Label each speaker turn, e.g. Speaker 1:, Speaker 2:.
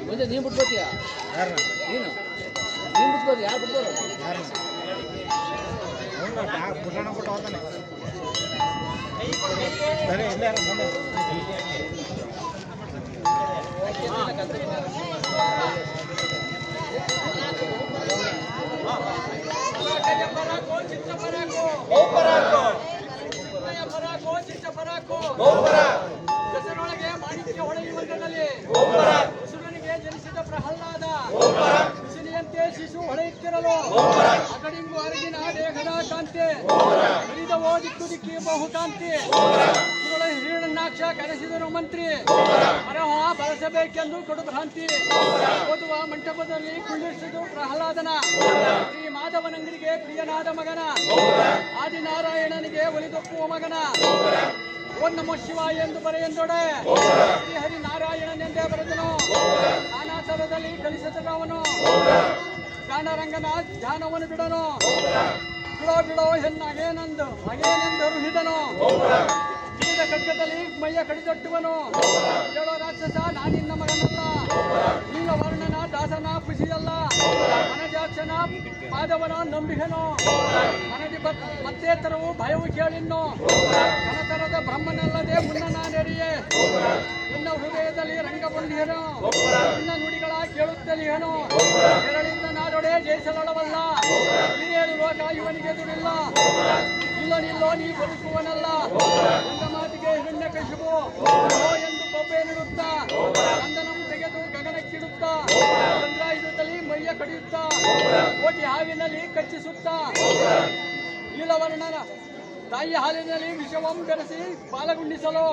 Speaker 1: ಮುಂದೆ ನೀನು ಬಿಟ್ಕೋತೀಯ ನೀನು ನೀನು ಬಿಟ್ಕೋದು ಯಾರು ಬಿಟ್ಕೋರು
Speaker 2: ಪುಟಾಣ ಬಿಟ್ಟು ಹೋಗ್ತಾನೆ ಸರಿ ಇಲ್ಲೇ
Speaker 3: ಹೆಸರೊಳಗೆ ಮಾಣಿಕ್ಯ ಹೊಳೆಯುವಂತದಲ್ಲಿ ಶಿಶುವಿನಿಗೆ ಜನಿಸಿದ ಪ್ರಹ್ಲಾದ ಶಿಶುನಿಯಂತೆ ಶಿಶು ಹೊಳೆಯುತ್ತಿರಲು ಅಕಡಿಂಗು ಅರಗಿನ ದೇಹದ ಕಾಂತಿ ಹರಿದವೋ ದಿಕ್ಕು ದಿಕ್ಕಿ ಬಹುಕಾಂತಿ ಹಿರಣ್ಯಾಕ್ಷ ಕರೆಸಿದರು ಮಂತ್ರಿ ಪರಹ ಬಳಸಬೇಕೆಂದು ಕಡು ಭ್ರಾಂತಿ. ಓದುವ ಮಂಟಪದಲ್ಲಿ ಕುಳ್ಳಿರಿಸಿದು ಪ್ರಹ್ಲಾದನ. ಶ್ರೀ ಮಾಧವನಂಗರಿಗೆ ಪ್ರಿಯನಾದ ಮಗನ. ಆದಿನಾರಾಯಣನಿಗೆ ಒಲಿದೊಪ್ಪುವ ಮಗನ. ಓಂ ನಮೋ ಶಿವಾಯ ಎಂದು ಬರೆಯೆಂದೊಡೆ ಶ್ರೀಹರಿ ನಾರಾಯಣನೆಂದೇ ಬರೆದನು. ನಾನಾ ಥರದಲ್ಲಿ ಕಲಿಸದವನು. ಗಾನರಂಗನ ಧ್ಯಾನವನ್ನು ಬಿಡನು. ಬಿಡೋ ಬಿಡೋ ಹಾಗೇನೆಂದರು ಹಿಡನು. ಜೀವದ ಖಡ್ಗದಲ್ಲಿ ಮೈಯ ಕಡಿದೊಟ್ಟುವನು. ಹೇಳೋ ರಾಕ್ಷಸ ನಾನಿನ್ನ ಮಗನಲ್ಲ. ನೀಲ ವರ್ಣನ ದಾಸನ ಖುಷಿಯಲ್ಲ. ಮನಜಾಕ್ಷನ ಮಾಧವನ ನಂಬಿಹನು. ಮನದಿ ಮತ್ತೆ ತರವು ಭಯವು ಕೇಳಿನ್ನು. ಕನತರದ ಬ್ರಹ್ಮನಲ್ಲದೆ ಮುನ್ನ ನಾನೆರಿಯೇ. ನಿನ್ನ ಹೃದಯದಲ್ಲಿ ರಂಗಬಂದಿಹನು. ನಿನ್ನ ನುಡಿಗಳ ಕೇಳುತ್ತಲಿಹನು. ಬೆರಳಿಂದ ನಾಡೊಡೆ ಜಯಿಸಲವಲ್ಲ. ಹಿರಿಯರು ಲೋಕ ಇವನಿಗೆ ದುಡಿಲ್ಲ. ನಿಲ್ಲೋ ನೀ ಬದುಕುವನಲ್ಲ. ನನ್ನ ಮಾತಿಗೆ ಹಿರಣ್ಯಕಶಿಪು ಎಂದು ಬೊಬ್ಬೆ ನೀಡುತ್ತಾ ಕಂದನಂ ತೆಗೆದು ಗಗನಕ್ಕಿಡುತ್ತಾ ಚಂದ್ರಾಯುಧದಲ್ಲಿ ಮೈಯ ಕಡಿಯುತ್ತಾ ಕೋಟಿ ಹಾವಿನಲ್ಲಿ ಕಚ್ಚಿಸುತ್ತಾ ನೀಲವರ್ಣನ ತಾಯಿ ಹಾಲಿನಲ್ಲಿ ವಿಷವಂ ಬೆರೆಸಿ ಪಾಲಗುಂಡಿಸಲು